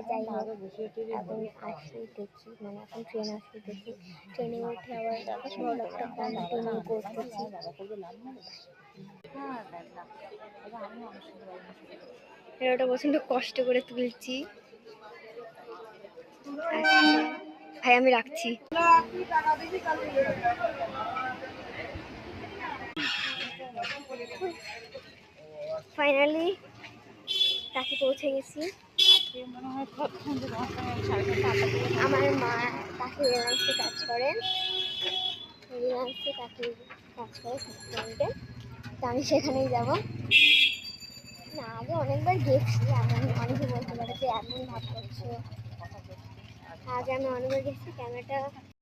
যাই হোক এখন আসি দেখি, মানে এখন ট্রেন আসি দেখি, ট্রেনে উঠে আবার বড় একটা কন্টিনিউ করতেছি। ওটা প্রচন্ড কষ্ট করে তুলছি। ভাই আমি রাখছি। ফাইনালি তাকে পৌঁছে গেছি। আমার মা তাকে রিলায়েন্সে কাজ করেন, রিলায়েন্সে তাকে কাজ করে ফ্যাক্টরিতে, তো আমি সেখানেই যাবো। না আগে অনেকবার গেছি, এমন অনেকে বলতে পারে যে এমন ভাব করছো, আগে আমি অনেকবার গেছি। ক্যামেরাটা